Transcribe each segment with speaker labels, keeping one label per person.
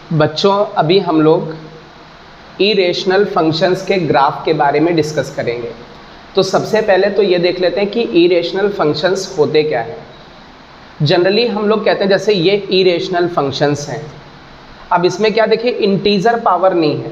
Speaker 1: बच्चों, अभी हम लोग इरेशनल फंक्शंस के ग्राफ के बारे में डिस्कस करेंगे। तो सबसे पहले तो ये देख लेते हैं कि इरेशनल फंक्शंस होते क्या हैं। जनरली हम लोग कहते हैं जैसे ये इरेशनल फंक्शंस हैं। अब इसमें क्या देखिए, इंटीजर पावर नहीं है,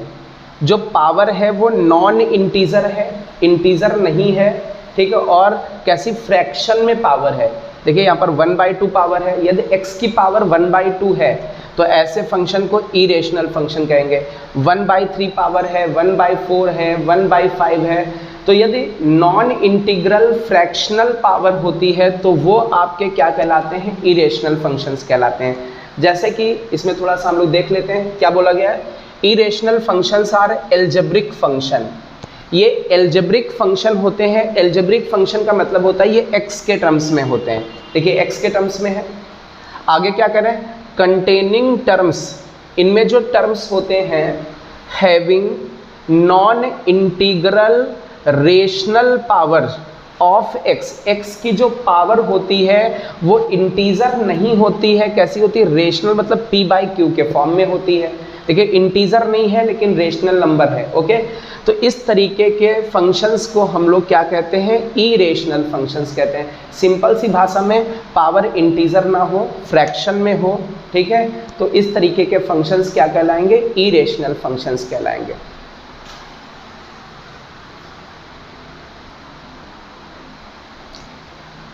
Speaker 1: जो पावर है वो नॉन इंटीजर है, इंटीजर नहीं है, ठीक है। और कैसी फ्रैक्शन में पावर है, देखिए यहाँ पर 1/2 पावर है। यदि x की पावर 1/2 है तो ऐसे फंक्शन को इरेशनल फंक्शन कहेंगे। 1/3 पावर है, 1/4 है, 1/5 है। तो यदि नॉन इंटीग्रल फ्रैक्शनल पावर होती है तो वो आपके क्या कहलाते हैं, इरेशनल फंक्शंस कहलाते हैं। जैसे कि इसमें थोड़ा सा हम लोग देख लेते हैं क्या बोला गया है। Irrational functions are algebraic function. ये एल्जेब्रिक फंक्शन होते हैं। एल्जेब्रिक फंक्शन का मतलब होता है ये x के टर्म्स में होते हैं। देखिए x के टर्म्स में है। आगे क्या करें, कंटेनिंग टर्म्स, इनमें जो टर्म्स होते हैं having non integral rational power of x की जो पावर होती है वो इंटीजर नहीं होती है। कैसी होती है, रेशनल, मतलब p/q के फॉर्म में होती है। देखिए इंटीजर नहीं है लेकिन रेशनल नंबर है। ओके, तो इस तरीके के फंक्शंस को हम लोग क्या कहते हैं, इरेशनल फंक्शंस कहते हैं। सिंपल सी भाषा में पावर इंटीजर ना हो, फ्रैक्शन में हो, ठीक है, तो इस तरीके के फंक्शंस क्या कहलाएंगे, इरेशनल फंक्शंस कहलाएंगे।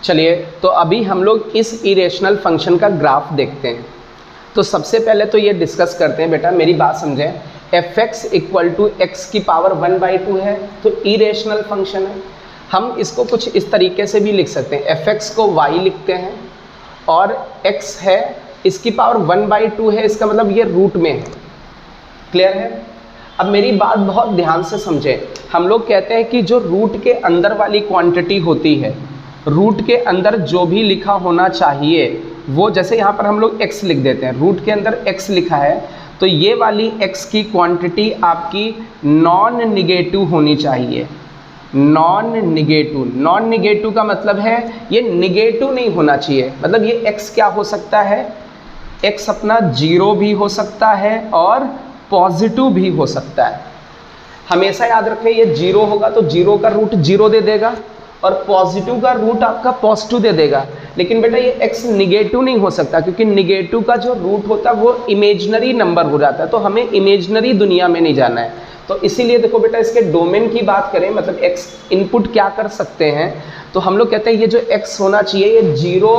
Speaker 1: चलिए, तो अभी हम लोग इस इरेशनल फंक्शन का ग्राफ देखते हैं। तो सबसे पहले तो ये डिस्कस करते हैं, बेटा मेरी बात समझें। fx इक्वल टू एक्स की पावर 1/2 है तो इरेशनल फंक्शन है। हम इसको कुछ इस तरीके से भी लिख सकते हैं, fx को y लिखते हैं और x है, इसकी पावर 1/2 है, इसका मतलब ये रूट में है। क्लियर है। अब मेरी बात बहुत ध्यान से समझें। हम लोग कहते हैं कि जो रूट के अंदर वाली क्वांटिटी होती है, रूट के अंदर जो भी लिखा होना चाहिए वो, जैसे यहाँ पर हम लोग x लिख देते हैं, रूट के अंदर x लिखा है तो ये वाली x की क्वांटिटी आपकी नॉन निगेटिव होनी चाहिए। नॉन निगेटिव, नॉन निगेटिव का मतलब है ये निगेटिव नहीं होना चाहिए। मतलब ये x क्या हो सकता है, x अपना 0 भी हो सकता है और पॉजिटिव भी हो सकता है। हमेशा याद रखें ये 0 होगा तो 0 का रूट 0 दे देगा और पॉजिटिव का रूट आपका पॉजिटिव दे देगा। लेकिन बेटा ये x निगेटिव नहीं हो सकता क्योंकि निगेटिव का जो रूट होता है वो इमेजिनरी नंबर हो जाता है। तो हमें इमेजिनरी दुनिया में नहीं जाना है। तो इसीलिए देखो बेटा, इसके डोमेन की बात करें, मतलब x इनपुट क्या कर सकते हैं, तो हम लोग कहते हैं ये जो x होना चाहिए ये 0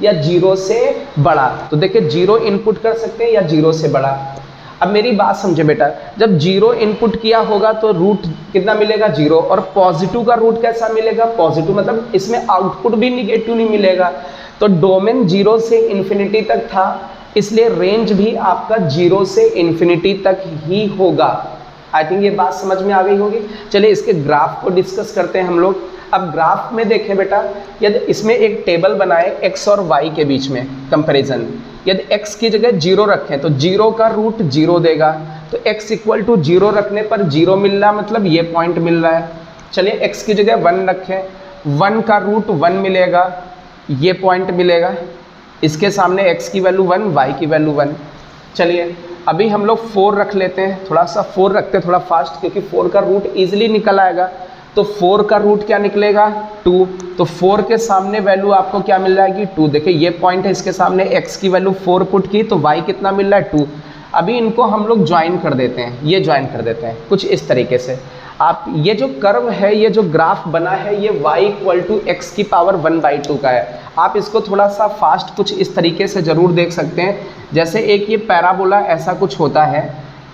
Speaker 1: या 0 से बड़ा। तो देखिए 0 इनपुट कर सकते हैं या 0 से बड़ा। अब मेरी बात समझे बेटा, जब 0 इनपुट किया होगा तो रूट कितना मिलेगा, 0, और पॉजिटिव का रूट कैसा मिलेगा, पॉजिटिव, मतलब इसमें आउटपुट भी निगेटिव नहीं मिलेगा। तो डोमेन 0 से इन्फिनिटी तक था, इसलिए रेंज भी आपका 0 से इन्फिनिटी तक ही होगा। आई थिंक ये बात समझ में आ गई होगी। चलिए इसके ग्राफ को डिस्कस करते हैं हम लोग। अब ग्राफ में देखें बेटा, यदि इसमें एक टेबल बनाए x और y के बीच में कंपैरिजन, यदि x की जगह 0 रखें तो 0 का रूट 0 देगा। तो x इक्वल टू 0 रखने पर 0 मिल रहा, मतलब ये पॉइंट मिल रहा है। चलिए x की जगह 1 रखें, 1 का रूट 1 मिलेगा, ये पॉइंट मिलेगा। इसके सामने x की वैल्यू 1, y की वैल्यू 1। चलिए अभी हम लोग 4 रख लेते हैं, थोड़ा सा 4 रखते हैं थोड़ा फास्ट, क्योंकि 4 का रूट ईजिली निकल आएगा। तो 4 का रूट क्या निकलेगा, 2। तो 4 के सामने वैल्यू आपको क्या मिल जाएगी, 2। देखिए ये पॉइंट है, इसके सामने x की वैल्यू 4 पुट की तो y कितना मिल रहा है, 2। अभी इनको हम लोग ज्वाइन कर देते हैं, ये ज्वाइन कर देते हैं कुछ इस तरीके से। आप ये जो कर्व है, ये जो ग्राफ बना है, ये y इक्वल टू एक्स की पावर 1/2 का है। आप इसको थोड़ा सा फास्ट कुछ इस तरीके से ज़रूर देख सकते हैं। जैसे एक ये पैराबोला ऐसा कुछ होता है,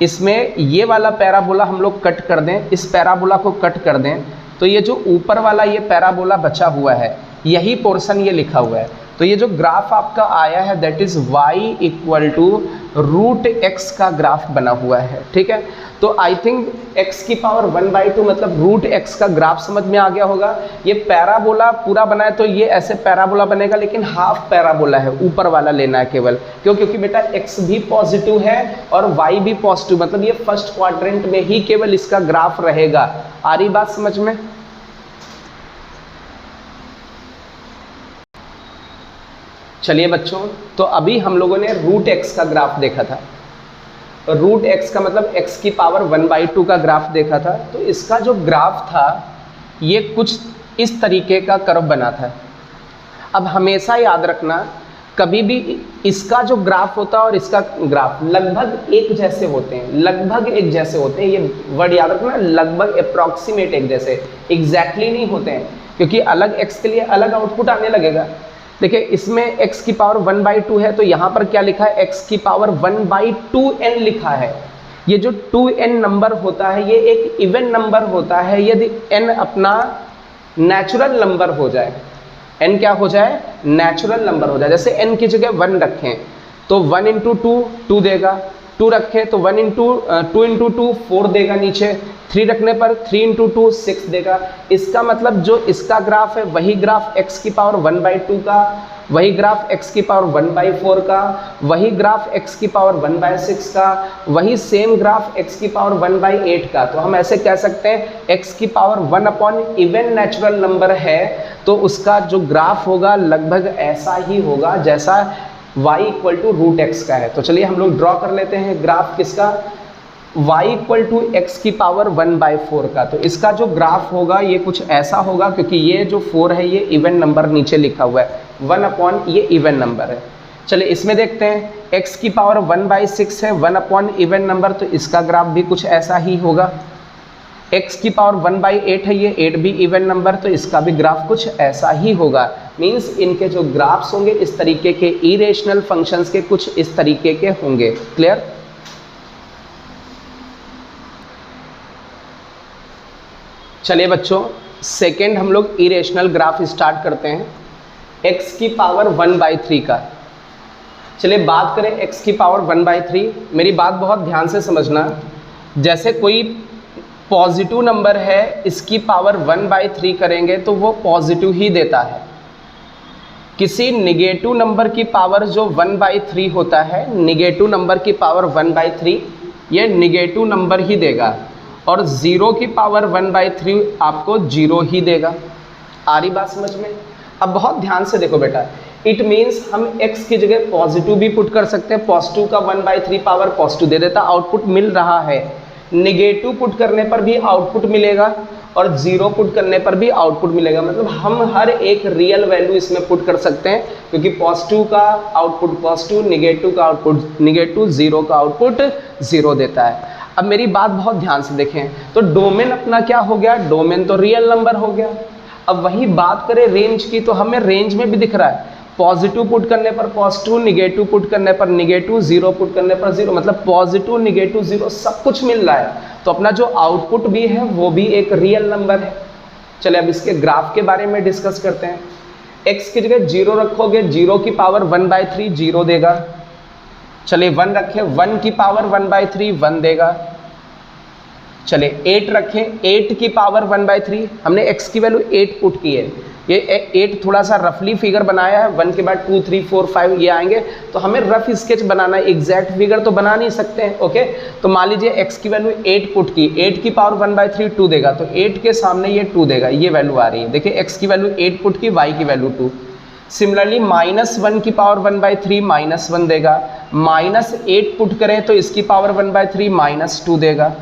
Speaker 1: इसमें ये वाला पैराबोला हम लोग कट कर दें, इस पैराबोला को कट कर दें, तो ये जो ऊपर वाला ये पैराबोला बचा हुआ है, यही पोर्शन ये लिखा हुआ है। तो ये जो ग्राफ आपका आया है that is y equal to root x का ग्राफ बना हुआ है, ठीक है। तो आई थिंक x की पावर 1/2 मतलब रूट x का ग्राफ समझ में आ गया होगा। ये पैराबोला पूरा बना है तो ये ऐसे पैराबोला बनेगा, लेकिन हाफ पैराबोला है, ऊपर वाला लेना है केवल। क्यों, क्योंकि बेटा x भी पॉजिटिव है और y भी पॉजिटिव, मतलब ये फर्स्ट क्वाड्रेंट में ही केवल इसका ग्राफ रहेगा। आ रही बात समझ में। चलिए बच्चों, तो अभी हम लोगों ने रूट x का ग्राफ देखा था। रूट एक्स का मतलब x की पावर 1/2 का ग्राफ देखा था। तो इसका जो ग्राफ था ये कुछ इस तरीके का कर्व बना था। अब हमेशा याद रखना, कभी भी इसका जो ग्राफ होता है और इसका ग्राफ लगभग एक जैसे होते हैं, लगभग एक जैसे होते हैं। ये वर्ड याद रखना, लगभग अप्रॉक्सीमेट एक जैसे, एग्जैक्टली नहीं होते हैं, क्योंकि अलग x के लिए अलग आउटपुट आने लगेगा। देखिए इसमें x की पावर 1/2 है, तो यहाँ पर क्या लिखा है, x की पावर 1/2n लिखा है। ये जो 2n नंबर होता है ये एक इवन नंबर होता है यदि n अपना नेचुरल नंबर हो जाए। n क्या हो जाए, नेचुरल नंबर हो जाए। जैसे n की जगह 1 रखें तो 1 × 2 2 देगा, 2 रखें तो 2 × 2 4 देगा, नीचे 3 रखने पर 3 × 2 6 देगा। इसका मतलब जो इसका ग्राफ है वही ग्राफ x की पावर 1/2 का, वही ग्राफ x की पावर 1/4 का, वही ग्राफ x की पावर 1/6 का, वही सेम ग्राफ x की पावर 1/8 का। तो हम ऐसे कह सकते हैं x की पावर 1 इवन नेचुरल नंबर है, तो उसका जो ग्राफ होगा लगभग ऐसा ही होगा जैसा y = √x का है। तो चलिए हम लोग ड्रॉ कर लेते हैं ग्राफ किसका, y = x की पावर 1/4 का। तो इसका जो ग्राफ होगा ये कुछ ऐसा होगा, क्योंकि ये जो 4 है ये इवन नंबर नीचे लिखा हुआ है, 1 ये इवन नंबर है। चलिए इसमें देखते हैं, x की पावर 1/6 है, 1 इवन नंबर, तो इसका ग्राफ भी कुछ ऐसा ही होगा। x की पावर 1/8 है, ये 8 भी इवन नंबर, तो इसका भी ग्राफ कुछ ऐसा ही होगा। मीन्स इनके जो ग्राफ्स होंगे इस तरीके के, इरेशनल फंक्शंस के कुछ इस तरीके के होंगे। क्लियर? चलिए बच्चों, सेकेंड हम लोग इरेशनल ग्राफ स्टार्ट करते हैं x की पावर 1/3 का। चलिए बात करें x की पावर 1/3। मेरी बात बहुत ध्यान से समझना, जैसे कोई पॉजिटिव नंबर है इसकी पावर 1/3 करेंगे तो वो पॉजिटिव ही देता है। किसी निगेटिव नंबर की पावर जो 1/3 होता है, निगेटिव नंबर की पावर 1/3 ये निगेटिव नंबर ही देगा, और 0 की पावर 1/3 आपको 0 ही देगा। आ रही बात समझ में? अब बहुत ध्यान से देखो बेटा, इट मीन्स हम x की जगह पॉजिटिव भी पुट कर सकते हैं, पॉजिटिव का 1/3 पावर पॉजिटिव दे देता, आउटपुट मिल रहा है। नेगेटिव पुट करने पर भी आउटपुट मिलेगा और 0 पुट करने पर भी आउटपुट मिलेगा। मतलब हम हर एक रियल वैल्यू इसमें पुट कर सकते हैं, क्योंकि पॉजिटिव का आउटपुट पॉजिटिव, नेगेटिव का आउटपुट नेगेटिव, 0 का आउटपुट 0 देता है। अब मेरी बात बहुत ध्यान से देखें, तो डोमेन अपना क्या हो गया, डोमेन तो रियल नंबर हो गया। अब वही बात करें रेंज की, तो हमें रेंज में भी दिख रहा है, पॉजिटिव पुट करने पर पॉजिटिव, निगेटिव पुट करने पर निगेटिव, 0 पुट करने पर 0, मतलब पॉजिटिव, निगेटिव, 0 सब कुछ मिल रहा है। तो अपना जो आउटपुट भी है वो भी एक रियल नंबर है। चलिए अब इसके ग्राफ के बारे में डिस्कस करते हैं। x की जगह 0 रखोगे, 0 की पावर 1/3 0 देगा। चलिए 1 रखें, 1 की पावर 1/3 1 देगा। चलिए 8 रखें, 8 की पावर 1/3, हमने x की वैल्यू 8 पुट की है। ये 8 थोड़ा सा रफली फिगर बनाया है, 1 के बाद 2 3 4 5 ये आएंगे, तो हमें रफ स्केच बनाना है, एग्जैक्ट फिगर तो बना नहीं सकते हैं। ओके, तो मान लीजिए x की वैल्यू 8 पुट की, 8 की पावर 1/3 2 देगा, तो 8 के सामने ये 2 देगा, ये वैल्यू आ रही है। देखिए x की वैल्यू 8 पुट की, y की वैल्यू 2। सिमिलरली -1 की पावर 1/3 -1 देगा, -8 पुट करें तो इसकी पावर 1/3 -2 देगा।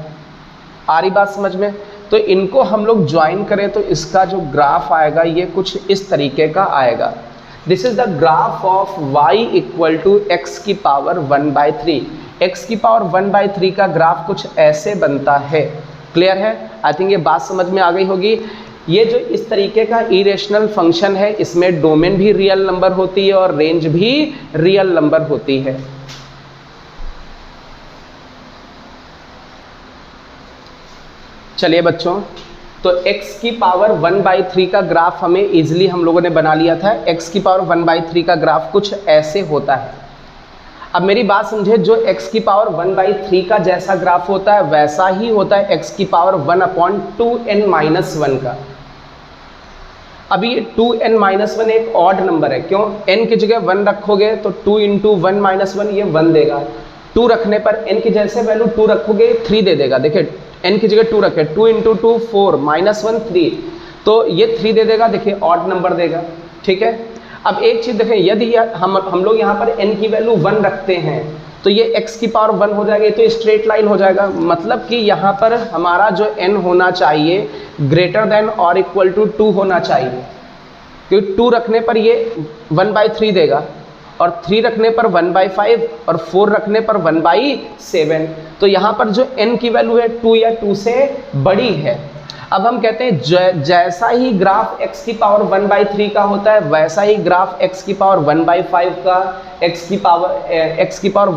Speaker 1: आ रही बात समझ में? तो इनको हम लोग ज्वाइन करें तो इसका जो ग्राफ आएगा ये कुछ इस तरीके का आएगा। This is the graph of y = x की पावर 1/3। x की पावर 1/3 का ग्राफ कुछ ऐसे बनता है। क्लियर है? आई थिंक ये बात समझ में आ गई होगी। ये जो इस तरीके का इरेशनल फंक्शन है, इसमें डोमेन भी रियल नंबर होती है और रेंज भी रियल नंबर होती है। चलिए बच्चों, तो x की पावर 1/3 का ग्राफ हमें इजीली हम लोगों ने बना लिया था। x की पावर 1/3 का ग्राफ कुछ ऐसे होता है। अब मेरी बात समझे, जो x की पावर 1/3 का जैसा ग्राफ होता है वैसा ही होता है x की पावर 1/2n-1 का। अभी 2n-1 एक ऑड नंबर है, क्यों? n की जगह 1 रखोगे तो 2 × 1 - 1 ये 1 देगा। 2 रखने पर n की जैसे वैल्यू 2 रखोगे 3 दे देगा। देखिए n की जगह 2 रखे, 2 × 2 4 -1 3, तो ये 3 दे देगा। देखिए ऑड नंबर देगा। ठीक है, अब एक चीज़ देखें, यदि हम लोग यहाँ पर n की वैल्यू 1 रखते हैं तो ये x की पावर 1 हो जाएगा, ये तो स्ट्रेट लाइन हो जाएगा। मतलब कि यहाँ पर हमारा जो n होना चाहिए ग्रेटर देन और इक्वल टू 2 होना चाहिए, क्योंकि 2 रखने पर ये 1/3 देगा, और 3 रखने पर 1/5, और 4 रखने पर 1/7। तो यहाँ पर जो n की वैल्यू है 2 या 2 से बड़ी है। अब हम कहते हैं जैसा ही ग्राफ x की पावर 1/3 का होता है, वैसा ही ग्राफ x की पावर 1/5 का, x की पावर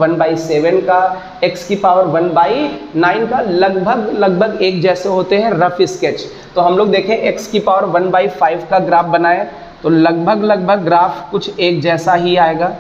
Speaker 1: 1/7 का, x की पावर 1/9 का लगभग एक जैसे होते हैं, रफ स्केच। तो हम लोग देखें x की पावर 1/5 का ग्राफ बनाए तो लगभग ग्राफ कुछ एक जैसा ही आएगा।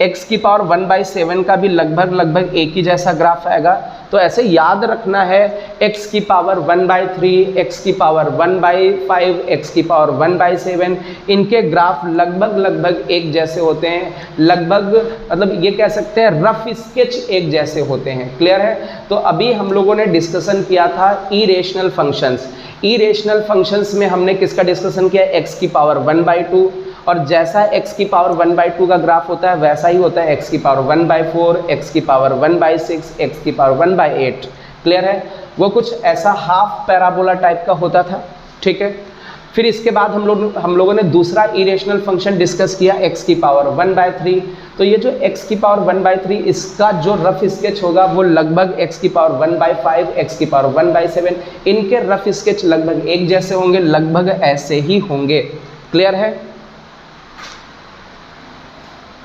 Speaker 1: x की पावर 1/7 का भी लगभग एक ही जैसा ग्राफ आएगा। तो ऐसे याद रखना है, x की पावर 1/3, x की पावर 1/5, x की पावर 1/7, इनके ग्राफ लगभग एक जैसे होते हैं, लगभग मतलब ये कह सकते हैं रफ स्केच एक जैसे होते हैं। क्लियर है? तो अभी हम लोगों ने डिस्कशन किया था इरेशनल फंक्शंस। इरेशनल फंक्शंस में हमने किसका डिस्कशन किया? x की पावर 1/2, और जैसा x की पावर 1/2 का ग्राफ होता है वैसा ही होता है x की पावर 1/4, x की पावर 1/6, x की पावर 1/8। क्लियर है? वो कुछ ऐसा हाफ पैराबोला टाइप का होता था। ठीक है, फिर इसके बाद हम लोगों ने दूसरा इरेशनल फंक्शन डिस्कस किया x की पावर 1/3। तो ये जो x की पावर 1/3, इसका जो रफ स्केच होगा वो लगभग x की पावर 1/5, x की पावर 1/7, इनके रफ स्केच लगभग एक जैसे होंगे, लगभग ऐसे ही होंगे। क्लियर है?